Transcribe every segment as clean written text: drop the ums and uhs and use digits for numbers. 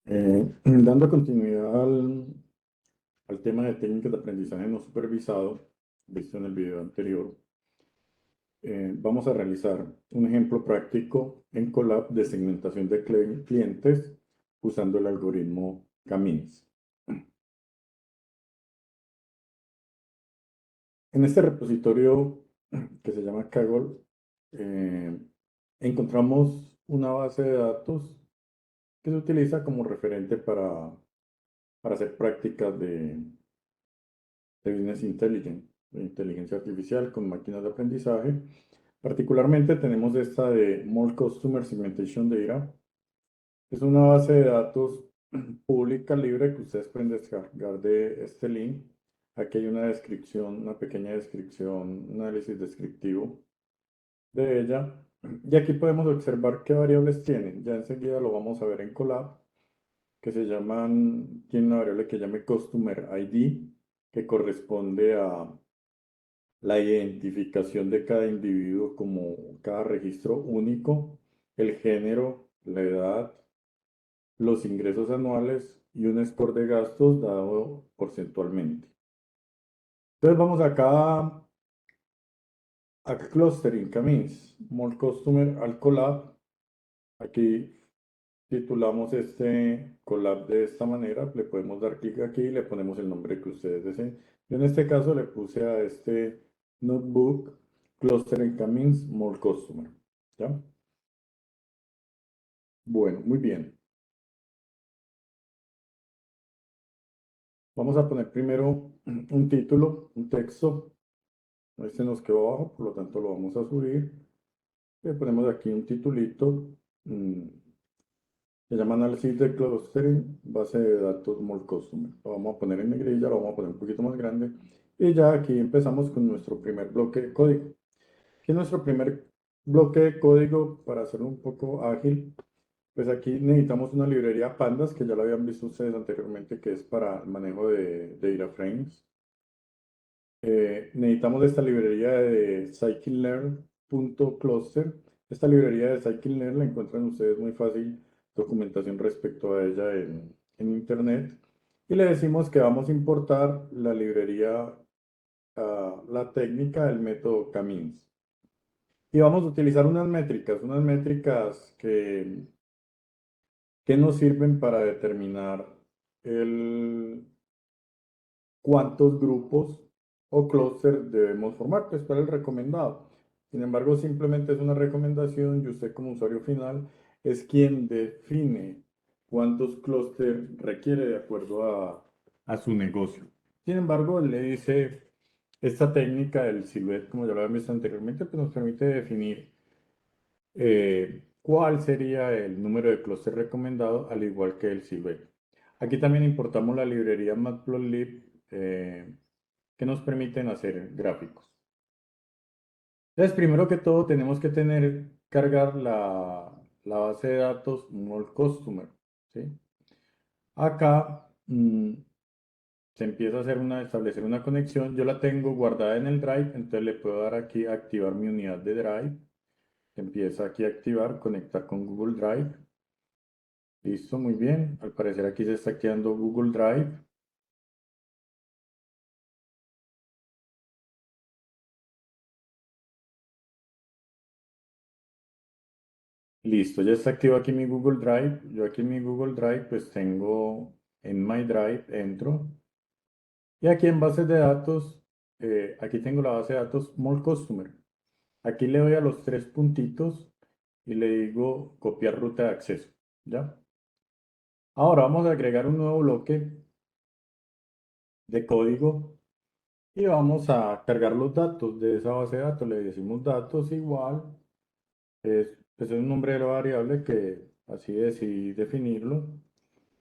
Dando continuidad al tema de técnicas de aprendizaje no supervisado, visto en el video anterior, vamos a realizar un ejemplo práctico en Colab de segmentación de clientes usando el algoritmo Camins. En este repositorio que se llama Kaggle, eh, encontramos una base de datos que se utiliza como referente para hacer prácticas de Business Intelligence, de inteligencia artificial con máquinas de aprendizaje. Particularmente tenemos esta de More Customer Segmentation Data. Es una base de datos pública libre que ustedes pueden descargar de este link. Aquí hay una descripción, una pequeña descripción, un análisis descriptivo de ella. Y aquí podemos observar qué variables tienen. Ya enseguida lo vamos a ver en Colab, que se llaman, tiene una variable que llame Customer ID, que corresponde a la identificación de cada individuo como cada registro único, el género, la edad, los ingresos anuales y un score de gastos dado porcentualmente. Entonces vamos acá a Clustering Camins, More Customer al Collab. Aquí titulamos este collab de esta manera, le podemos dar clic aquí y le ponemos el nombre que ustedes deseen. Yo en este caso le puse a este notebook Cluster en Camins More Customer. ¿Ya? Bueno, muy bien. Vamos a poner primero un título, un texto. Este nos quedó abajo, por lo tanto lo vamos a subir. Le ponemos aquí un titulito. Se llama análisis de clustering, base de datos More Customer. Lo vamos a poner en negrilla, lo vamos a poner un poquito más grande. Y ya aquí empezamos con nuestro primer bloque de código. Aquí nuestro primer bloque de código, para hacerlo un poco ágil, pues aquí necesitamos una librería Pandas, que ya lo habían visto ustedes anteriormente, que es para el manejo de data frames. Necesitamos esta librería de scikit-learn.cluster. Esta librería de scikit-learn la encuentran ustedes muy fácil, documentación respecto a ella en internet. Y le decimos que vamos a importar la librería, la técnica del método Camins. Y vamos a utilizar unas métricas que nos sirven para determinar el, cuántos grupos o clúster debemos formar, pues cuál es el recomendado. Sin embargo, simplemente es una recomendación y usted como usuario final es quien define cuántos clústeres requiere de acuerdo a su negocio. Sin embargo, le dice, esta técnica del silhouette, como ya lo habíamos visto anteriormente, pues nos permite definir cuál sería el número de clúster recomendado, al igual que el silhouette. Aquí también importamos la librería Matplotlib, que nos permiten hacer gráficos. Entonces, primero que todo, tenemos que cargar la base de datos More Customer, ¿sí? Acá se empieza a establecer una conexión. Yo la tengo guardada en el Drive, entonces le puedo dar aquí a activar mi unidad de Drive. Se empieza aquí a activar, conectar con Google Drive. Listo, muy bien. Al parecer aquí se está activando Google Drive. Listo, ya está activo aquí mi Google Drive. Yo aquí en mi Google Drive pues tengo en My Drive, entro. Y aquí en bases de datos, aquí tengo la base de datos More Customer. Aquí le doy a los tres puntitos y le digo copiar ruta de acceso. ¿Ya? Ahora vamos a agregar un nuevo bloque de código y vamos a cargar los datos de esa base de datos. Le decimos datos igual. Pues es un nombre de la variable que así decidí definirlo.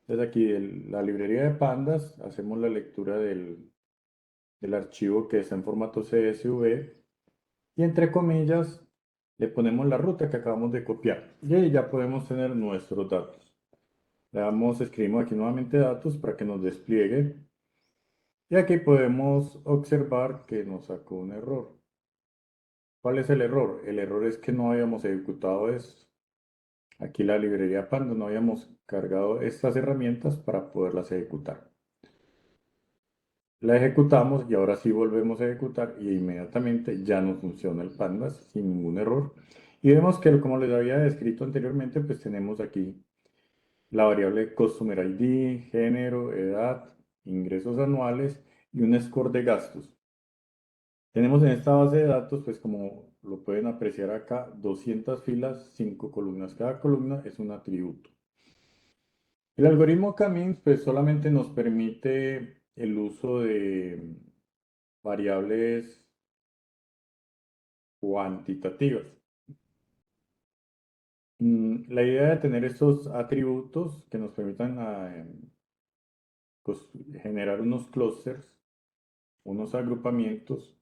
Entonces aquí la librería de pandas, hacemos la lectura del archivo que está en formato CSV y entre comillas le ponemos la ruta que acabamos de copiar. Y ahí ya podemos tener nuestros datos. Le damos, escribimos aquí nuevamente datos para que nos despliegue. Y aquí podemos observar que nos sacó un error. ¿Cuál es el error? El error es que no habíamos ejecutado esto. aquí la librería Panda, no habíamos cargado estas herramientas para poderlas ejecutar. La ejecutamos y ahora sí volvemos a ejecutar y inmediatamente ya no funciona el Pandas sin ningún error. Y vemos que, como les había descrito anteriormente, pues tenemos aquí la variable Customer ID, género, edad, ingresos anuales y un score de gastos. Tenemos en esta base de datos, pues como lo pueden apreciar acá, 200 filas, 5 columnas. Cada columna es un atributo. El algoritmo Camins, pues solamente nos permite el uso de variables cuantitativas. La idea de tener estos atributos que nos permitan pues, generar unos clusters, unos agrupamientos,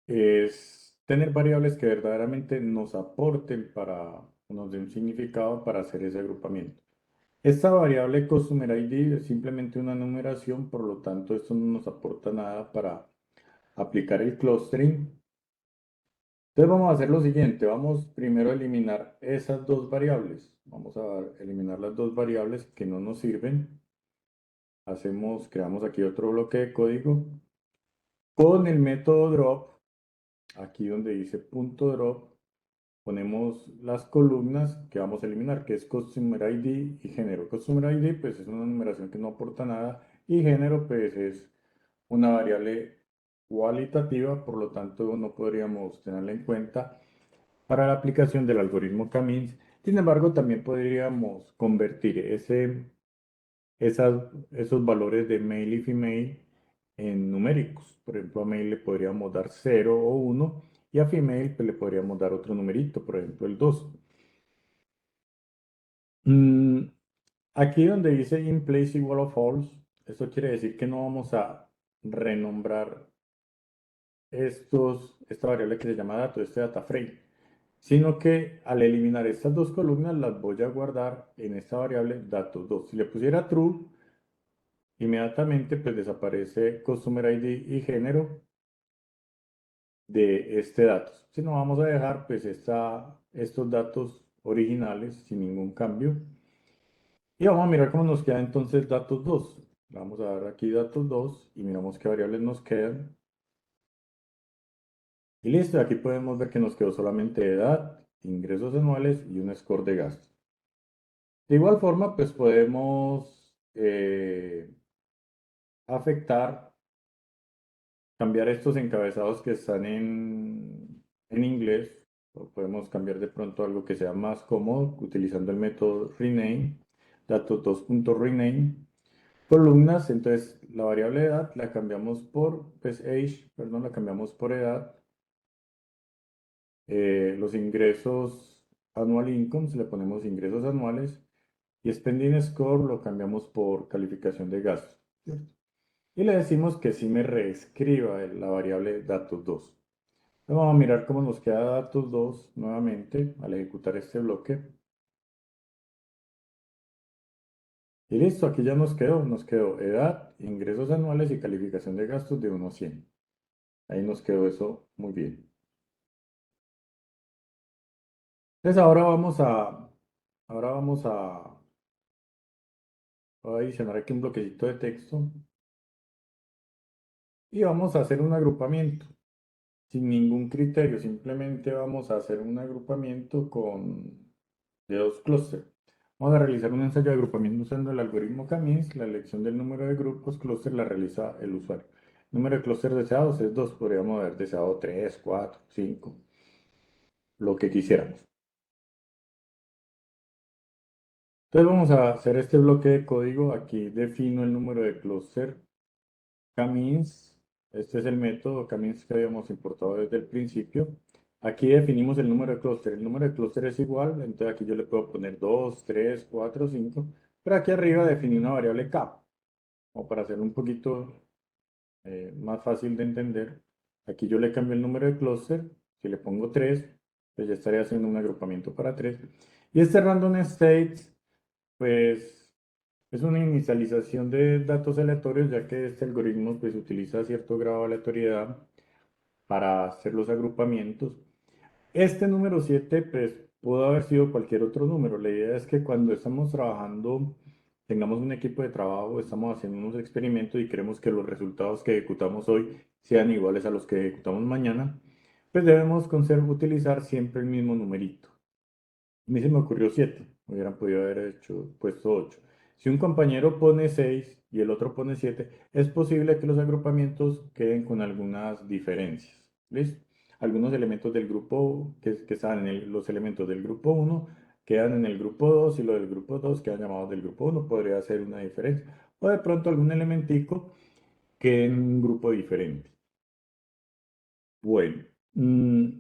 es tener variables que verdaderamente nos aporten nos den significado para hacer ese agrupamiento. Esta variable Customer ID es simplemente una numeración, por lo tanto esto no nos aporta nada para aplicar el clustering. Entonces vamos a hacer lo siguiente, vamos primero a eliminar esas dos variables. Vamos a eliminar las dos variables que no nos sirven. Creamos aquí otro bloque de código con el método drop, aquí donde dice punto drop, ponemos las columnas que vamos a eliminar, que es Customer ID y género. Customer ID pues es una numeración que no aporta nada y género pues es una variable cualitativa, por lo tanto no podríamos tenerla en cuenta para la aplicación del algoritmo Camins. Sin embargo, también podríamos convertir esos valores de male y female en numéricos. Por ejemplo, a male le podríamos dar 0 o 1 y a female pues, le podríamos dar otro numerito, por ejemplo, el 2. Mm, Aquí donde dice in place igual a false, esto quiere decir que no vamos a renombrar esta variable que se llama dato, este data frame, sino que al eliminar estas dos columnas las voy a guardar en esta variable datos2. Si le pusiera true, inmediatamente pues desaparece Customer ID y género de este dato. Si no, vamos a dejar pues estos datos originales sin ningún cambio. Y vamos a mirar cómo nos queda entonces datos2. Vamos a dar aquí datos2 y miramos qué variables nos quedan. Y listo, aquí podemos ver que nos quedó solamente edad, ingresos anuales y un score de gasto. De igual forma, pues podemos afectar, cambiar estos encabezados que están en inglés, o podemos cambiar de pronto algo que sea más cómodo utilizando el método rename, datos2.rename, columnas, entonces la variable edad la cambiamos por, pues age, perdón, la cambiamos por edad, los ingresos annual incomes le ponemos ingresos anuales y spending score lo cambiamos por calificación de gastos, ¿cierto? Y le decimos que sí me reescriba la variable datos2. Vamos a mirar cómo nos queda datos2 nuevamente al ejecutar este bloque. Y listo, aquí ya nos quedó edad, ingresos anuales y calificación de gastos de 1 a 100. Ahí nos quedó eso muy bien. Entonces ahora vamos a adicionar aquí un bloquecito de texto y vamos a hacer un agrupamiento sin ningún criterio, simplemente vamos a hacer un agrupamiento de dos clústeres. Vamos a realizar un ensayo de agrupamiento usando el algoritmo Camins. La elección del número de grupos clúster la realiza el usuario. El número de clústeres deseados es 2, podríamos haber deseado 3, 4, 5, lo que quisiéramos. Entonces vamos a hacer este bloque de código. Aquí defino el número de clúster Camins. Este es el método Camins que habíamos importado desde el principio. Aquí definimos el número de clúster. El número de clúster es igual, entonces aquí yo le puedo poner 2, 3, 4, 5. Pero aquí arriba definí una variable K, como para hacerlo un poquito más fácil de entender. Aquí yo le cambio el número de clúster. Si le pongo 3, pues ya estaría haciendo un agrupamiento para 3. Y este random state, pues es una inicialización de datos aleatorios, ya que este algoritmo pues utiliza cierto grado de aleatoriedad para hacer los agrupamientos. Este número 7 pues pudo haber sido cualquier otro número. La idea es que cuando estamos trabajando, tengamos un equipo de trabajo, estamos haciendo unos experimentos y queremos que los resultados que ejecutamos hoy sean iguales a los que ejecutamos mañana, pues debemos utilizar siempre el mismo numerito. A mí se me ocurrió 7, hubieran podido haber puesto 8. Si un compañero pone 6 y el otro pone 7, es posible que los agrupamientos queden con algunas diferencias. ¿Listo? Algunos elementos del grupo que están en los elementos del grupo uno quedan en el grupo 2 y los del grupo 2 quedan llamados del grupo uno. Podría ser una diferencia. O de pronto algún elementico quede en un grupo diferente. Bueno,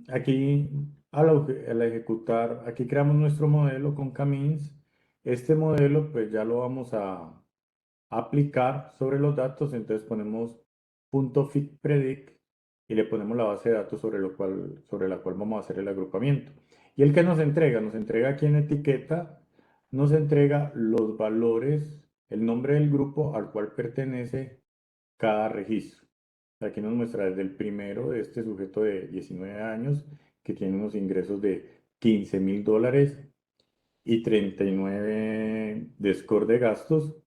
aquí al ejecutar, aquí creamos nuestro modelo con Camins. Este modelo pues ya lo vamos a aplicar sobre los datos, entonces ponemos .fitPredict y le ponemos la base de datos sobre la cual vamos a hacer el agrupamiento. Y el que nos entrega aquí en etiqueta, nos entrega los valores, el nombre del grupo al cual pertenece cada registro. Aquí nos muestra desde el primero de este sujeto de 19 años que tiene unos ingresos de $15.000 y 39 de score de gastos.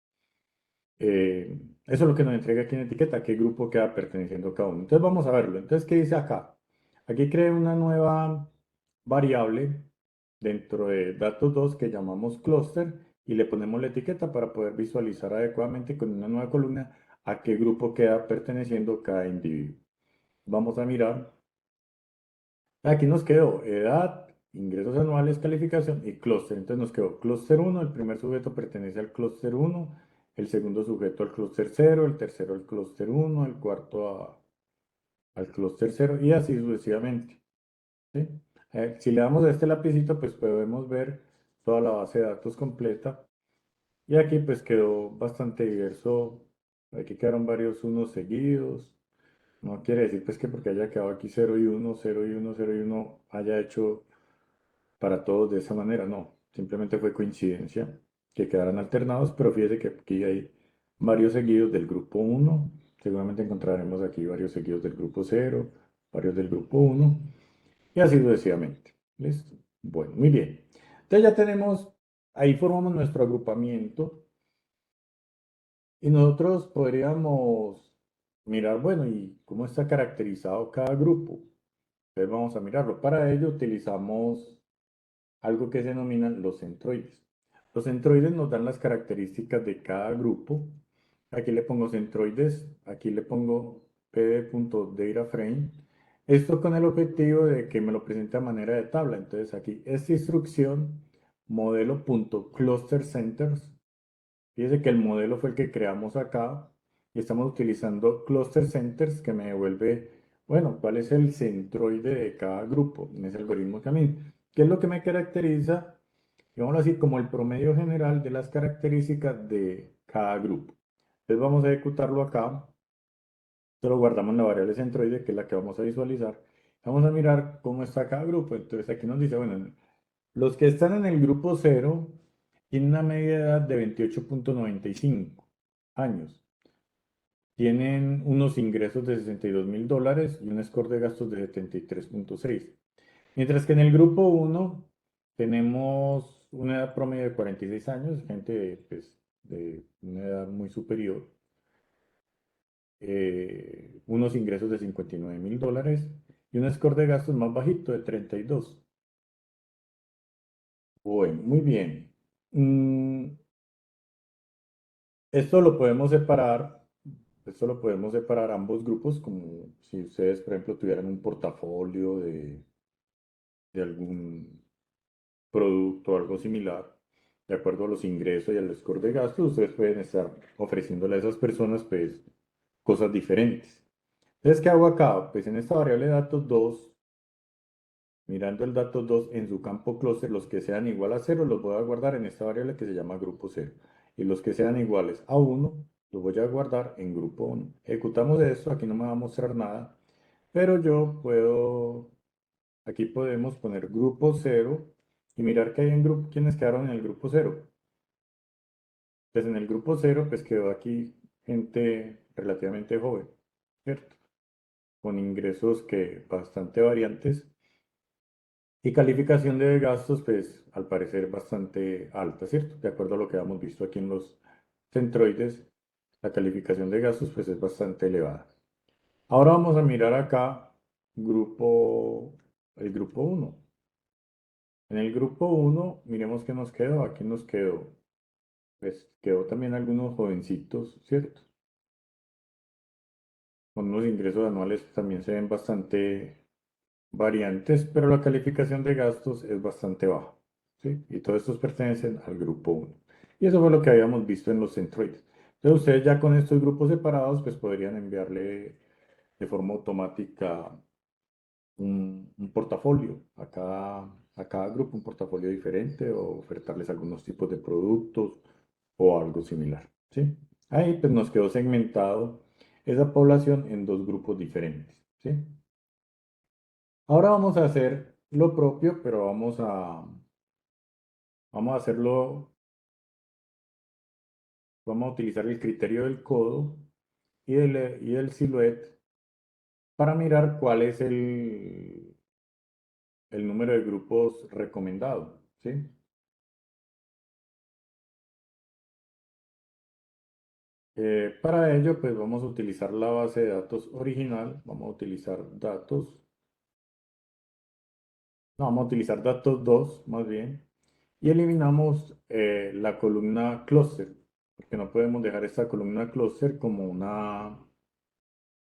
Eso es lo que nos entrega aquí en etiqueta, qué grupo queda perteneciendo cada uno. Entonces vamos a verlo. Entonces, ¿qué dice acá? Aquí cree una nueva variable dentro de datos 2 que llamamos cluster y le ponemos la etiqueta para poder visualizar adecuadamente con una nueva columna a qué grupo queda perteneciendo cada individuo. Vamos a mirar. Aquí nos quedó edad, ingresos anuales, calificación y clúster. Entonces nos quedó clúster uno, el primer sujeto pertenece al clúster uno, el segundo sujeto al clúster cero, el tercero al clúster uno, el cuarto al clúster cero y así sucesivamente. ¿Sí? Si le damos a este lapicito, pues podemos ver toda la base de datos completa. Y aquí pues quedó bastante diverso. Aquí quedaron varios unos seguidos. No quiere decir pues que porque haya quedado aquí cero y uno, cero y uno, cero y uno haya hecho para todos de esa manera, no. Simplemente fue coincidencia que quedaran alternados, pero fíjese que aquí hay varios seguidos del grupo uno. Seguramente encontraremos aquí varios seguidos del grupo cero, varios del grupo uno y así sucesivamente. ¿Listo? Bueno, muy bien. Entonces ya tenemos, ahí formamos nuestro agrupamiento y nosotros podríamos mirar, bueno, ¿y cómo está caracterizado cada grupo? Entonces vamos a mirarlo. Para ello utilizamos algo que se denominan los centroides. Los centroides nos dan las características de cada grupo. Aquí le pongo centroides, aquí le pongo pd.dataframe. Esto con el objetivo de que me lo presente a manera de tabla. Entonces aquí, esta instrucción, modelo.clusterCenters. Fíjese que el modelo fue el que creamos acá y estamos utilizando cluster centers que me devuelve, bueno, cuál es el centroide de cada grupo en ese algoritmo también. ¿Qué es lo que me caracteriza? Digámoslo así, como el promedio general de las características de cada grupo. Entonces vamos a ejecutarlo acá. Esto lo guardamos en la variable centroide, que es la que vamos a visualizar. Vamos a mirar cómo está cada grupo. Entonces aquí nos dice, bueno, los que están en el grupo cero tienen una media edad de 28.95 años. Tienen unos ingresos de $62.000 y un score de gastos de 73.6. Mientras que en el grupo uno tenemos una edad promedio de 46 años, gente pues, de una edad muy superior, unos ingresos de $59.000 y un score de gastos más bajito de 32. Bueno, muy bien. Mm, Esto lo podemos separar, esto lo podemos separar ambos grupos, como si ustedes, por ejemplo, tuvieran un portafolio de algún producto o algo similar, de acuerdo a los ingresos y al score de gastos, ustedes pueden estar ofreciéndole a esas personas, pues, cosas diferentes. Entonces, ¿qué hago acá? Pues en esta variable de datos 2, mirando el dato 2 en su campo clúster, los que sean igual a cero los voy a guardar en esta variable que se llama grupo cero. Y los que sean iguales a uno los voy a guardar en grupo uno. Ejecutamos esto, aquí no me va a mostrar nada, pero yo puedo, aquí podemos poner grupo cero y mirar que hay en grupo, quiénes quedaron en el grupo cero. Pues en el grupo cero, pues quedó aquí gente relativamente joven, ¿cierto? Con ingresos que bastante variantes. Y calificación de gastos, pues al parecer bastante alta, ¿cierto? De acuerdo a lo que hemos visto aquí en los centroides, la calificación de gastos pues es bastante elevada. Ahora vamos a mirar acá grupo, el grupo uno. En el grupo uno miremos qué nos quedó. Aquí nos quedó, pues quedó también algunos jovencitos, ¿cierto? Con unos ingresos anuales también se ven bastante variantes, pero la calificación de gastos es bastante baja, ¿sí? Y todos estos pertenecen al grupo uno. Y eso fue lo que habíamos visto en los centroides. Entonces ustedes ya con estos grupos separados, pues podrían enviarle de forma automática un portafolio a cada grupo, un portafolio diferente o ofertarles algunos tipos de productos o algo similar, ¿sí? Ahí pues nos quedó segmentado esa población en dos grupos diferentes, ¿sí? Ahora vamos a hacer lo propio, pero vamos a hacerlo, vamos a utilizar el criterio del codo y del silhouette para mirar cuál es el número de grupos recomendado, ¿sí? Para ello, pues vamos a utilizar la base de datos original, vamos a utilizar datos, no, vamos a utilizar datos 2 más bien, y eliminamos la columna cluster, porque no podemos dejar esta columna cluster como una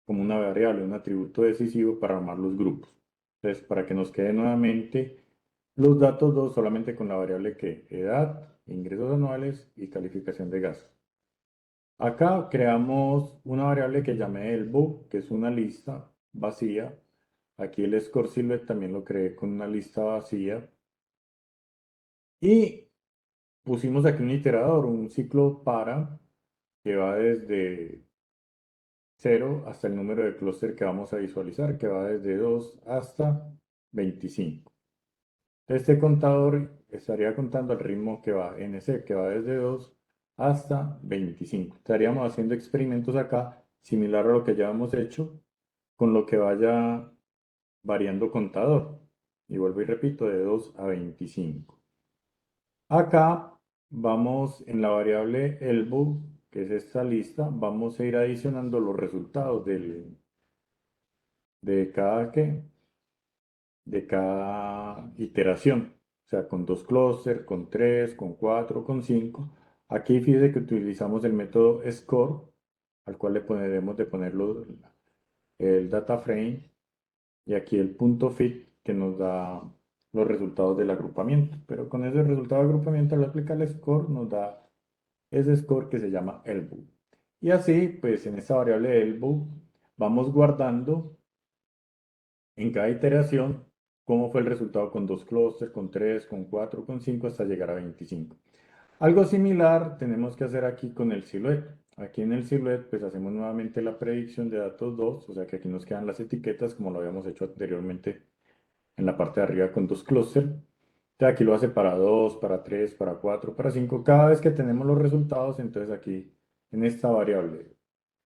variable, un atributo decisivo para armar los grupos. Entonces, para que nos quede nuevamente los datos 2 solamente con la variable que edad, ingresos anuales y calificación de gastos. Acá creamos una variable que llamé el book, que es una lista vacía. Aquí el score silhouette también lo creé con una lista vacía. Y pusimos aquí un iterador, un ciclo para, que va desde 0 hasta el número de clúster que vamos a visualizar, que va desde 2 hasta 25. Este contador estaría contando al ritmo que va NC, que va desde 2 hasta 25. Estaríamos haciendo experimentos acá, similar a lo que ya hemos hecho, con lo que vaya variando contador. Y vuelvo y repito, de 2 a 25. Acá vamos en la variable elbow, que es esta lista, vamos a ir adicionando los resultados de cada, ¿qué? De cada iteración. O sea, con dos clústeres, con tres, con cuatro, con cinco. Aquí fíjese que utilizamos el método score, al cual le podremos de ponerlo el data frame y aquí el punto fit que nos da los resultados del agrupamiento. Pero con ese resultado de agrupamiento, al aplicar el score, nos da ese score que se llama elbow. Y así, pues en esta variable elbow, vamos guardando en cada iteración cómo fue el resultado con dos clústeres, con tres, con cuatro, con cinco, hasta llegar a 25. Algo similar tenemos que hacer aquí con el silhouette. Aquí en el silhouette pues hacemos nuevamente la predicción de datos 2, o sea que aquí nos quedan las etiquetas como lo habíamos hecho anteriormente en la parte de arriba con dos clústeres. Entonces aquí lo hace para 2, para 3, para 4, para 5. Cada vez que tenemos los resultados, entonces aquí en esta variable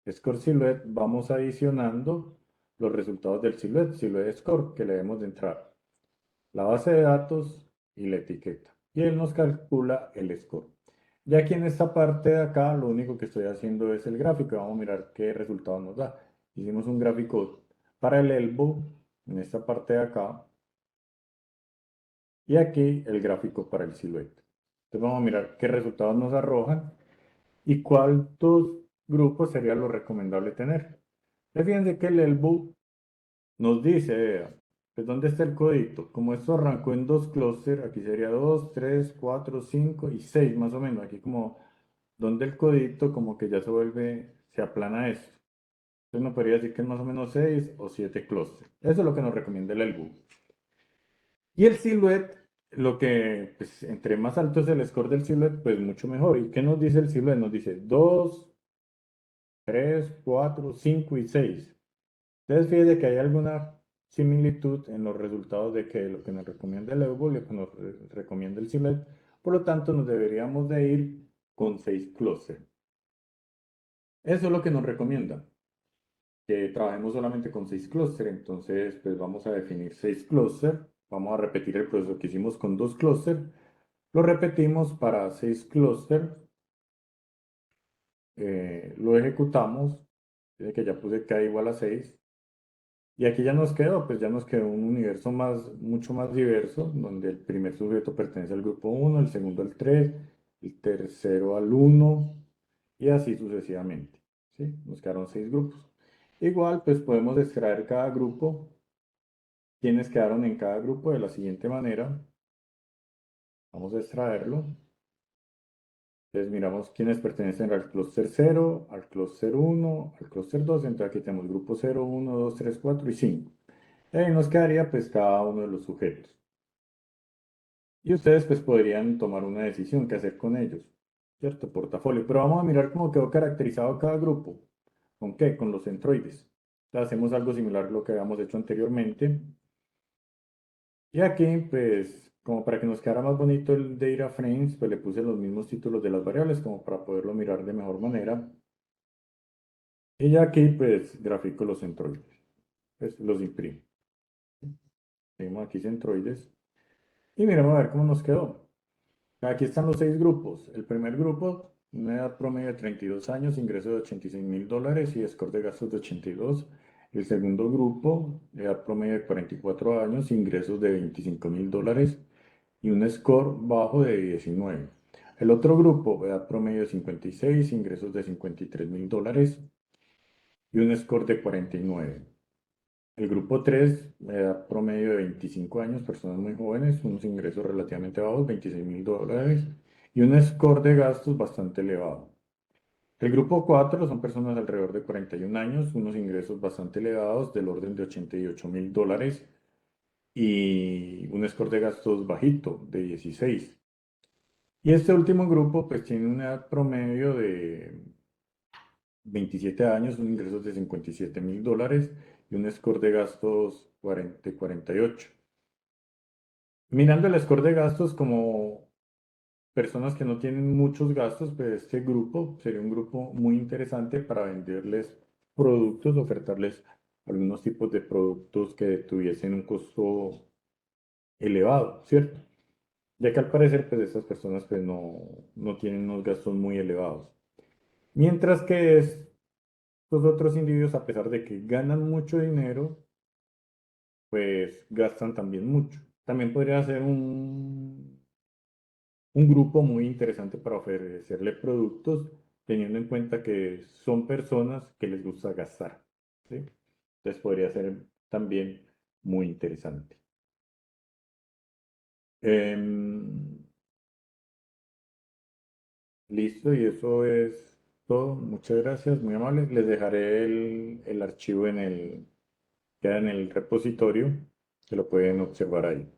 score silhouette vamos adicionando los resultados del silhouette score que le debemos de entrar, la base de datos y la etiqueta. Y él nos calcula el score. Ya aquí en esta parte de acá, lo único que estoy haciendo es el gráfico. Vamos a mirar qué resultado nos da. Hicimos un gráfico para el elbow en esta parte de acá. Y aquí el gráfico para el silhouette. Entonces vamos a mirar qué resultados nos arrojan y cuántos grupos sería lo recomendable tener. Fíjense que el elbow nos dice, vea, pues ¿dónde está el codito? Como esto arrancó en dos clústeres, aquí sería 2, 3, 4, 5 y 6 más o menos. Aquí como donde el codito como que ya se vuelve, se aplana esto. Entonces uno podría decir que es más o menos 6 o 7 clústeres. Eso es lo que nos recomienda el elbow. Y el silhouette, lo que, pues, entre más alto es el score del silhouette, pues mucho mejor. ¿Y qué nos dice el silhouette? Nos dice 2, 3, 4, 5 y 6. Entonces, fíjese que hay alguna similitud en los resultados de que lo que nos recomienda el Eubol y lo que nos recomienda el silhouette. Por lo tanto, nos deberíamos de ir con 6 clústeres. Eso es lo que nos recomienda, que trabajemos solamente con 6 clústeres. Entonces, pues vamos a definir 6 clústeres. vamos a repetir el proceso que hicimos con 2 clústeres. Lo repetimos para 6 clústeres. Lo ejecutamos. Dice que ya puse k igual a 6. Y aquí ya nos quedó, pues ya nos quedó un universo mucho más diverso, donde el primer sujeto pertenece al grupo 1, el segundo al 3, el tercero al 1 y así sucesivamente. ¿Sí? Nos quedaron 6 grupos. Igual, pues podemos extraer cada grupo, quienes quedaron en cada grupo de la siguiente manera. Vamos a extraerlo. Entonces miramos quiénes pertenecen al clúster 0, al clúster 1, al clúster 2. Entonces aquí tenemos grupo 0, 1, 2, 3, 4 y 5. Y ahí nos quedaría pues cada uno de los sujetos. Y ustedes pues podrían tomar una decisión qué hacer con ellos, ¿cierto? Portafolio. Pero vamos a mirar cómo quedó caracterizado cada grupo. ¿Con qué? Con los centroides. Entonces, hacemos algo similar a lo que habíamos hecho anteriormente. Y aquí pues como para que nos quedara más bonito el data frames, pues le puse los mismos títulos de las variables como para poderlo mirar de mejor manera. Y ya aquí pues grafico los centroides. Pues los imprimo. Tenemos aquí centroides. Y miremos a ver cómo nos quedó. Aquí están los 6 grupos. El primer grupo, una edad promedio de 32 años, ingreso de $86.000 y score de gastos de 82. El segundo grupo, edad promedio de 44 años, ingresos de $25.000 y un score bajo de 19. El otro grupo, edad promedio de 56, ingresos de $53.000 y un score de 49. El grupo 3, edad promedio de 25 años, personas muy jóvenes, unos ingresos relativamente bajos, $26.000 y un score de gastos bastante elevado. El grupo 4 son personas alrededor de 41 años, unos ingresos bastante elevados del orden de $88.000 y un score de gastos bajito de 16. Y este último grupo pues tiene una edad promedio de 27 años, un ingreso de $57.000 y un score de gastos de 48. Mirando el score de gastos como personas que no tienen muchos gastos, pues este grupo sería un grupo muy interesante para venderles productos, ofertarles algunos tipos de productos que tuviesen un costo elevado, ¿cierto? Ya que al parecer, pues estas personas pues no tienen unos gastos muy elevados. Mientras que estos otros individuos, a pesar de que ganan mucho dinero, pues gastan también mucho. También podría ser un grupo muy interesante para ofrecerle productos, teniendo en cuenta que son personas que les gusta gastar, ¿sí? Entonces podría ser también muy interesante. Em, Listo, y eso es todo. Muchas gracias, muy amable. Les dejaré el archivo queda en el repositorio, que lo pueden observar ahí.